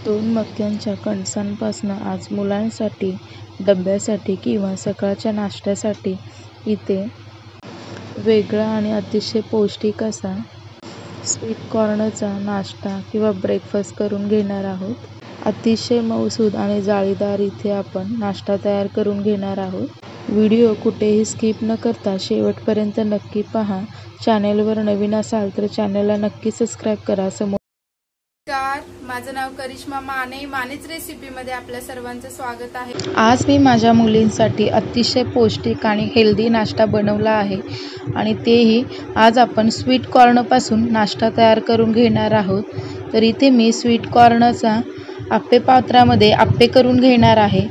दोन मक्यांच्या कणसांपासून आज मुलांसाठी डब्यासाठी किंवा सकाळच्या नाश्त्यासाठी इथे वेगळा आणि अतिशय पौष्टिक असा स्वीट कॉर्नचा नाश्ता किंवा ब्रेकफास्ट करून घेणार आहोत. अतिशय मऊसूद आणि जाळीदार इथे आपण नाश्ता तयार करून घेणार आहोत. व्हिडिओ कुठेही स्किप न करता शेवटपर्यंत नक्की पहा. चॅनेलवर नवीन असाल तर चॅनेलला नक्की सबस्क्राईब करा. नमस्कार, माझं नाव करिश्मा माने. मानेच रेसिपीमध्ये आपल्या सर्वांचं स्वागत आहे. आज मी माझ्या मुलींसाठी अतिशय पौष्टिक आणि हेल्दी नाश्ता बनवला आहे आणि तेही आज आपण स्वीट कॉर्नपासून नाश्ता तयार करून घेणार आहोत. तर इथे मी स्वीट कॉर्नचा आप्पे पात्रामध्ये आप्पे करून घेणार आहे.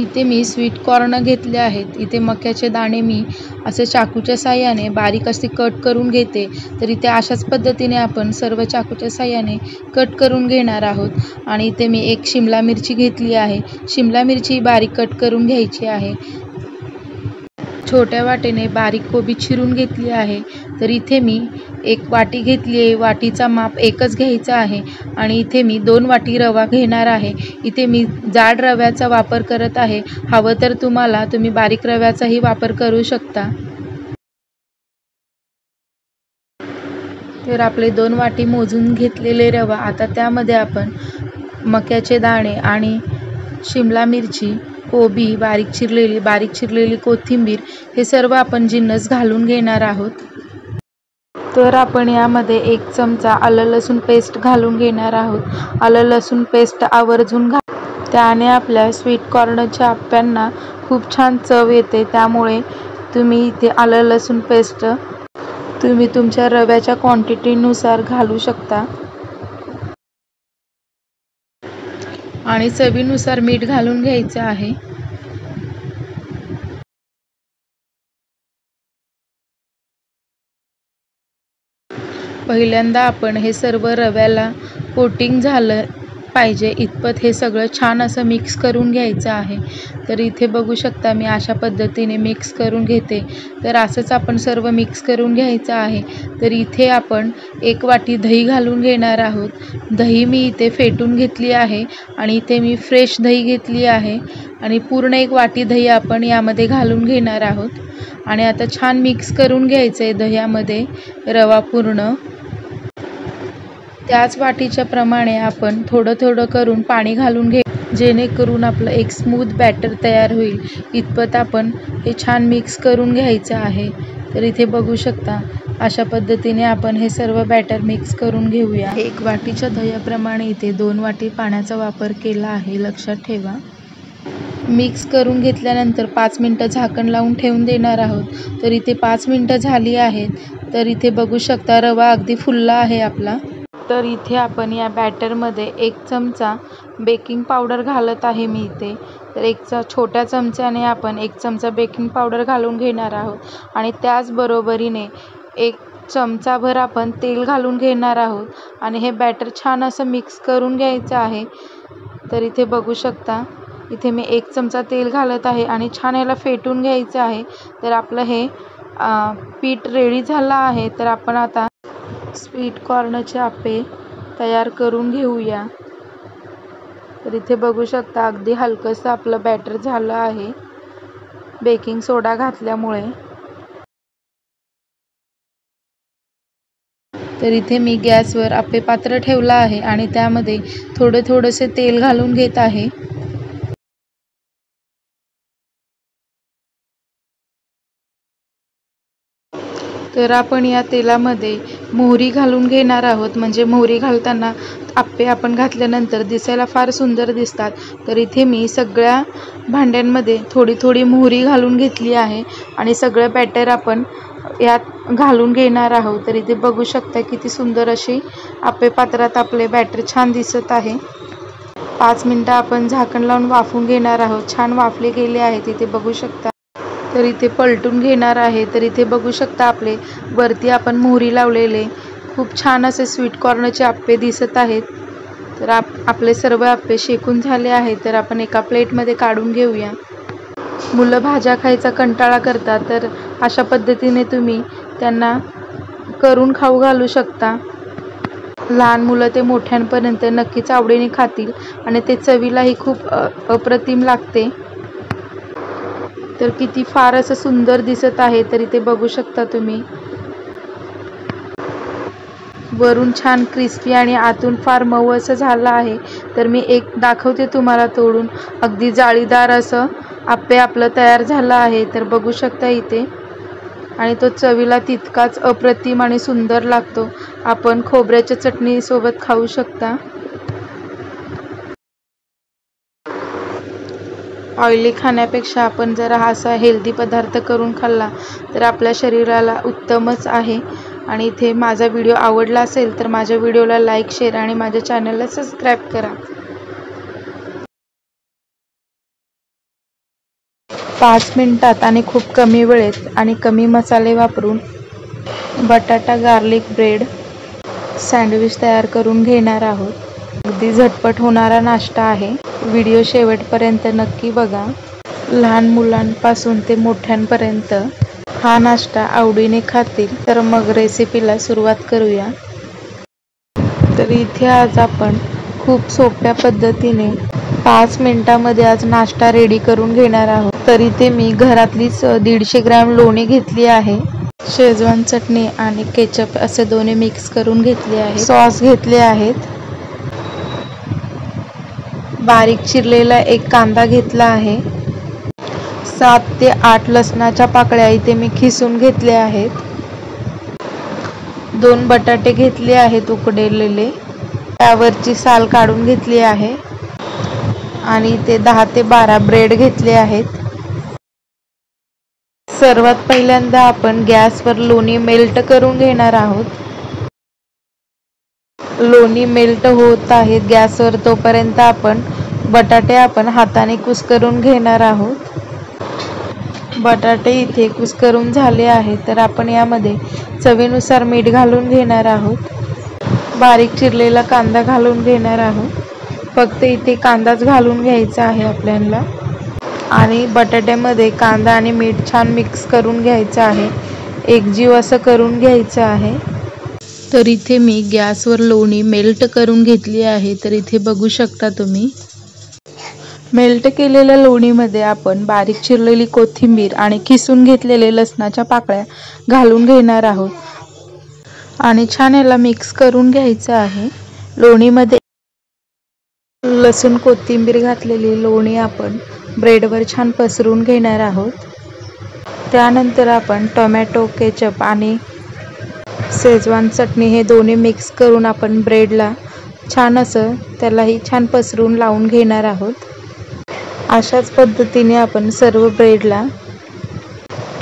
इथे मी स्वीट कॉर्न घेतले आहेत. इथे मक्याचे दाणे मी असे चाकूच्या साहाय्याने बारीक असे कट करून घेते. तर इथे अशाच पद्धतीने आपण सर्व चाकूच्या साहाय्याने कट करून घेणार आहोत. आणि इथे मी एक शिमला मिरची घेतली आहे. शिमला मिरची बारीक कट करून घ्यायची आहे. छोट्या वाटीने बारीक कोबी चिरून घेतली आहे. तर इथे मी एक वाटी घेतली आहे. वाटीचा माप एकच घ्यायचा आहे. आणि इथे मी 2 वाटी रवा घेणार आहे. इथे मी जाड रव्याचा वापर करत आहे. हवं तर तुम्ही बारीक रव्याचाही वापर करू शकता. तर आपले 2 वाटी मोजून घेतलेले रवा, आता त्यामध्ये आपण मक्याचे दाणे आणि शिमला मिरची, कोबी बारीक चिरलेली कोथिंबीर हे सर्व आपण जिन्नस घालून घेणार आहोत. तर आपण यामध्ये 1 चमचा आलं लसूण पेस्ट घालून घेणार आहोत. आलं लसूण पेस्ट आवर्जून त्याने आपल्या स्वीट कॉर्नच्या आप्प्यांना खूप छान चव येते. त्यामुळे तुम्ही इथे आलं लसूण पेस्ट तुम्ही तुमच्या रव्याच्या क्वांटिटीनुसार घालू शकता. आणि चवीनुसार मीठ घालून घ्यायचं आहे. पहिल्यांदा आपण हे सर्व रव्याला कोटिंग झालं पाहिजे इतपत हे सगळं छान असं मिक्स करून घ्यायचं आहे. तर इथे बघू शकता मी अशा पद्धतीने मिक्स करून घेते. तर असंच आपण सर्व मिक्स करून घ्यायचं आहे. तर इथे आपण 1 वाटी दही घालून घेणार आहोत. दही मी इथे फेटून घेतली आहे आणि इथे मी फ्रेश दही घेतली आहे आणि पूर्ण 1 वाटी दही आपण यामध्ये घालून घेणार आहोत. आणि आता छान मिक्स करून घ्यायचं आहे दह्यामध्ये रवा पूर्ण. त्याच वाटीच्या प्रमाणे आपण थोडं करून पाणी घालून जेणेकरून आपलं एक स्मूथ बॅटर तयार होईल इतपत आपण हे छान मिक्स करून घ्यायचं आहे. तर इथे बघू शकता अशा पद्धतीने आपण हे सर्व बॅटर मिक्स करून घेऊया. 1 वाटीच्या दह्याप्रमाणे इथे 2 वाटी पाण्याचा वापर केला आहे, लक्षात ठेवा. मिक्स करून घेतल्यानंतर 5 मिनटं झाकण लावून ठेवून देणार आहोत. तर इथे 5 मिनटं झाली आहेत. तर इथे बघू शकता रवा अगदी फुलला आहे आपला. तर इथे आपण या बॅटरमध्ये 1 चमचा बेकिंग पावडर घालत आहे मी इथे. तर छोट्या चमच्याने आपण 1 चमचा बेकिंग पावडर घालून घेणार आहोत. आणि त्याचबरोबरीने 1 चमचाभर आपण तेल घालून घेणार आहोत. आणि हे बॅटर छान असं मिक्स करून घ्यायचं आहे. तर इथे बघू शकता इथे मी 1 चमचा तेल घालत आहे आणि छान याला फेटून घ्यायचं आहे. तर आपलं हे पीठ रेडी झालं आहे. तर आपण आता स्वीट कॉर्नचे आप्पे तयार करून घेऊया. तर इथे बघू शकता अगदी हलकंसं आपलं बॅटर झालं आहे बेकिंग सोडा घातल्यामुळे. तर इथे मी गॅसवर आप्पे पात्र ठेवलं आहे आणि त्यामध्ये थोडंसे तेल घालून घेत आहे. तर आपण या तेलामध्ये मोहरी घालून घेणार आहोत. म्हणजे मोहरी घालताना आप्पे आपण घातल्यानंतर दिसायला फार सुंदर दिसतात. तर इथे मी सगळ्या भांड्यांमध्ये थोडी मोहरी घालून घेतली आहे आणि सगळं बॅटर आपण यात घालून घेणार आहोत. तर इथे बघू शकता किती सुंदर अशी आप्पे पात्रात आपले बॅटर छान दिसत आहे. 5 मिनटं आपण झाकण लावून वाफवून घेणार आहोत. छान वाफले गेले आहेत इथे बघू शकता. तर इथे पलटून घेणार आहे. तर इथे बघू शकता आपले वरती आपण मोहरी लावलेले खूप छान असे स्वीट कॉर्नचे आप्पे दिसत आहेत. तर आपले सर्व आप्पे शेकून झाले आहेत. तर आपण एका प्लेटमध्ये काढून घेऊया. मुलं भाज्या खायचा कंटाळा करतात. तर अशा पद्धतीने तुम्ही त्यांना करून खाऊ घालू शकता. लहान मुलं ते मोठ्यांपर्यंत नक्कीच आवडीने खातील आणि ते चवीलाही खूप अप्रतिम लागते। तर किती फार असं सुंदर दिसत आहे, तर इथे बघू शकता तुम्ही। वरून छान क्रिस्पी आणि आतून फार मऊ असं झालं आहे। तर मी एक दाखवते तुम्हाला तोडून। अगदी जाळीदार असं आप्पे आपलं तयार झालं आहे, तर बघू शकता इथे। आणि तो चवीला तितकाच अप्रतिम आणि सुंदर लागतो। आपण खोबऱ्याच्या चटणी सोबत खाऊ शकता। ऑइली खाण्यापेक्षा आपण जर हा असा हेल्दी पदार्थ करून खाल्ला तर आपल्या शरीराला उत्तमच आहे। आणि इथे माझा व्हिडिओ आवडला असेल तर माझ्या व्हिडिओला लाईक, शेअर आणि माझ्या चॅनलला सबस्क्राईब करा। 5 मिनिटात आणि खूप कमी वेळेत आणि कमी मसाले वापरून बटाटा गार्लिक ब्रेड सँडविच तयार करून घेणार आहोत। अगदी झटपट होणारा नाश्ता आहे। व्हिडिओ शेवटपर्यंत नक्की बघा। लहान मुलांपासून ते मोठ्यांपर्यंत हा नाश्ता आवडीने खातील। तर मग रेसिपीला सुरुवात करूया। तर इथे आज आपण खूप सोप्या पद्धतीने 5 मिनिटांमध्ये आज नाश्ता रेडी करून घेणार आहोत। तर इथे मी घरातलीच 150 ग्रॅम लोणी घेतली आहे। शेजवान चटणी आणि केचप असे दोन्ही मिक्स करून घेतले आहे। सॉस घेतले आहेत। बारीक चिरलेला एक कांदा घेतला आहे। 7 ते 8 लसणाच्या पाकळ्या इथे मी खिसून घेतल्या आहेत। 2 बटाटे घेतले आहेत उकडलेले, त्यावरची साल काढून घेतली आहे। आणि इथे 10 ते 12 ब्रेड घेतले आहेत। सर्वात पहिल्यांदा आपण गॅसवर लोणी मेल्ट करून घेणार आहोत। लोणी मेल्ट होत आहेत गॅसवर, तोपर्यंत आपण बटाटे हाताने कुस्करून घेणार आहोत। बटाटे इथे कुस्करून झाले आहेत, तर आपण यामध्ये चवीनुसार मीठ घालून घेणार आहोत। बारीक चिरलेला कांदा घालून घेणार आहोत। फक्त इथे कांदाच घालून घ्यायचा आहे आपल्याला। आणि बटाट्यामध्ये कांदा आणि मीठ छान मिक्स करून घ्यायचं आहे, एकजीव असं करून घ्यायचं आहे। तर इथे मी गॅसवर लोणी मेल्ट करून घेतली आहे। तर इथे बघू शकता तुम्ही। मेल्ट केलेल्या लोणीमध्ये आपण बारीक चिरलेली कोथिंबीर आणि खिसून घेतलेले लसणाच्या पाकळ्या घालून घेणार आहोत आणि छान याला मिक्स करून घ्यायचं आहे। लोणीमध्ये लसूण कोथिंबीर घातलेली लोणी आपण ब्रेडवर छान पसरून घेणार आहोत। त्यानंतर आपण टोमॅटो केचप आणि शेजवान चटणी हे दोन्ही मिक्स करून आपण ब्रेडला छान असं त्यालाही छान पसरून लावून घेणार आहोत। अशाच पद्धतीने आपण सर्व ब्रेडला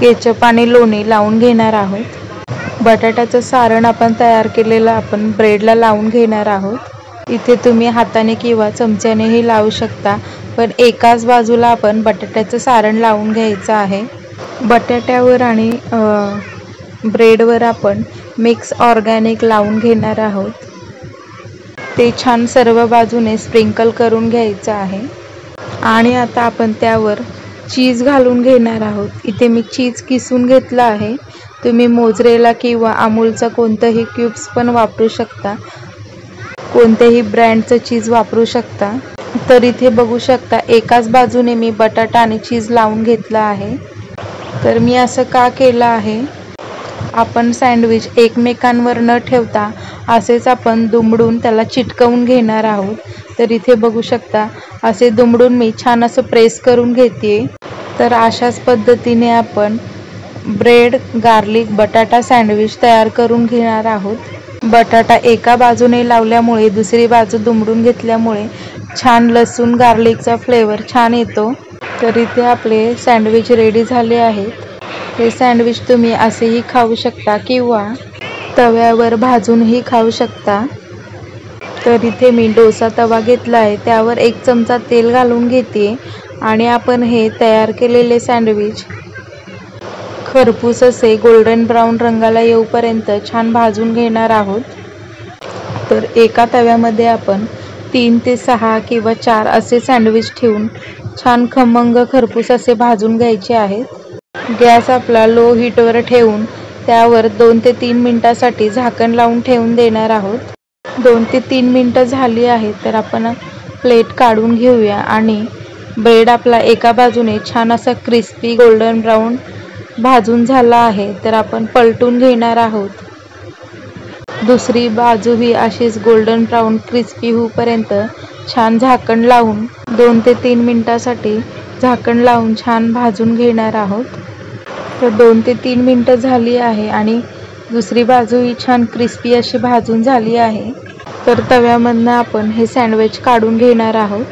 केचप आणि लोणी लावून घेणार आहोत। बटाट्याचं सारण आपण तयार केलेलं आपण ब्रेडला लावून घेणार आहोत। इथे तुम्ही हाताने किंवा चमच्यानेही लावू शकता, पण एकाच बाजूला आपण बटाट्याचं सारण लावून घ्यायचं आहे। बटाट्यावर आणि ब्रेडवर आपण मिक्स ऑर्गॅनिक लावून घेणार आहोत। ते छान सर्व बाजूने स्प्रिंकल करून घ्यायचं आहे। आणि आता आपण त्यावर चीज घालून घेणार आहोत। इथे मी चीज किसून घेतला आहे। तुम्ही मोझरेला किंवा अमूलचा कोणताही क्यूब्स पण वापरू शकता, कोणत्याही ब्रँडचं चीज वापरू शकता। तर इथे बघू शकता एकाच बाजूने मी बटाटा आणि चीज लावून घेतला आहे। तर मी असं का केलं आहे, आपण सँडविच एकमेकांवर न ठेवता असेच आपण दुमडून त्याला चिटकवून घेणार आहोत। तर इथे बघू शकता असे दुमडून मी छान असं प्रेस करून घेते। तर अशाच पद्धतीने आपण ब्रेड गार्लिक बटाटा सँडविच तयार करून घेणार आहोत। बटाटा एका बाजूने लावल्यामुळे दुसरी बाजू दुमडून घेतल्यामुळे छान लसूण गार्लिकचा फ्लेवर छान येतो। तर इथे आपले सँडविच रेडी झाले आहेत। हे सँडविच तुम्ही असेही खाऊ शकता किंवा तव्यावर भाजूनही खाऊ शकता। तर इथे मी डोसा तवा घेतला आहे, त्यावर 1 चमचा तेल घालून घेते आणि आपण हे तयार केलेले सँडविच खरपूस असे गोल्डन ब्राऊन रंगाला येऊपर्यंत छान भाजून घेणार आहोत। तर एका तव्यामध्ये आपण 3 ते 6 किंवा 4 असे सँडविच ठेवून छान खमंग खरपूस असे भाजून घ्यायचे आहेत। गॅस आपला लो हीटवर ठेवून त्यावर 2 ते 3 मिनिटांसाठी झाकण लावून ठेवून देणार आहोत। 2 ते 3 मिनटं झाली आहेत, तर आपण प्लेट काढून घेऊया आणि ब्रेड आपला एका बाजूने छान असा क्रिस्पी गोल्डन ब्राऊन भाजून झाला आहे, तर आपण पलटून घेणार आहोत. दुसरी बाजूही अशीच गोल्डन ब्राऊन क्रिस्पी होईपर्यंत छान झाकण लावून 2 ते 3 मिनिटासाठी झाकण लावून छान भाजून घेणार आहोत. तर 2 ते 3 मिनिटं झाली आहे आणि दुसरी बाजूही छान क्रिस्पी अशी भाजून झाली आहे. तर तव्यामधनं आपण हे सँडविच काढून घेणार आहोत.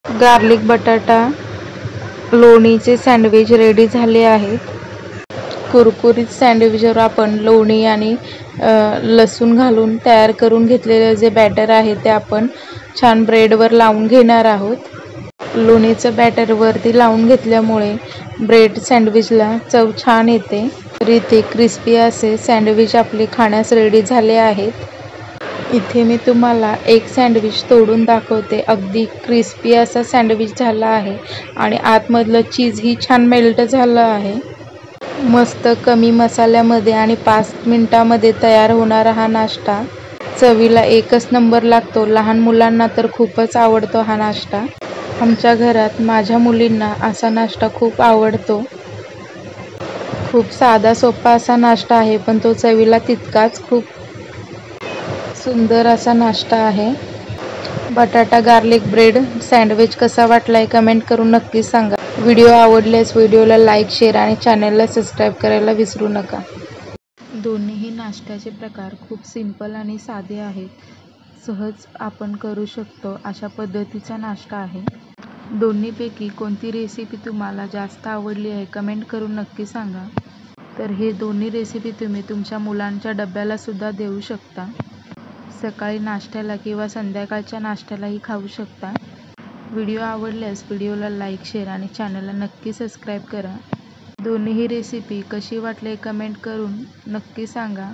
गार्लिक बटाटा लोणीचे सँडविच रेडी झाले आहेत. कुरकुरीत सँडविचवर आपण लोणी आणि लसूण घालून तयार करून घेतलेलं जे बॅटर आहे ते आपण छान ब्रेडवर लावून घेणार आहोत. लोणीचं बॅटर वरती लावून घेतल्यामुळे ब्रेड सँडविचला चव छान येते. तर इथे क्रिस्पी असे सँडविच आपले खाण्यास रेडी झाले आहेत. इथे मी तुम्हाला एक सँडविच तोडून दाखवते. अगदी क्रिस्पी असा सँडविच झाला आहे आणि आतमधलं चीजही छान मेल्ट झालं आहे. मस्त कमी मसाल्यामध्ये आणि 5 मिनिटामध्ये तयार होणारा हा नाश्ता चवीला एकच नंबर लागतो. लहान मुलांना तर खूपच आवडतो हा नाश्ता. आमच्या घरात माझ्या मुलींना असा नाश्ता खूप आवडतो. खूप साधा सोपा असा नाश्ता आहे, पण तो चवीला तितकाच खूप सुंदर असा नाश्ता आहे. बटाटा गार्लिक ब्रेड सँडविच कसा वाटलाय कमेंट करून नक्की सांगा. व्हिडिओ आवडल्यास व्हिडिओला लाईक, शेअर आणि चॅनलला सबस्क्राईब करायला विसरू नका. दोन्हीही नाश्त्याचे प्रकार खूप सिंपल आणि साधे आहेत. सहज आपण करू शकतो अशा पद्धतीचा नाश्ता आहे. दोन्हीपैकी कोणती रेसिपी तुम्हाला जास्त आवडली आहे कमेंट करून नक्की सांगा. तर हे दोन्ही रेसिपी तुम्ही तुमच्या मुलांच्या डब्याला सुद्धा देऊ शकता. सकाळी नाश्त्याला किंवा संध्याकाळच्या नाश्त्यालाही खाऊ शकता. व्हिडिओ आवडल्यास व्हिडिओला लाईक, शेअर आणि चॅनलला नक्की सबस्क्राईब करा. दोन्हीही रेसिपी कशी वाटली कमेंट करून नक्की सांगा.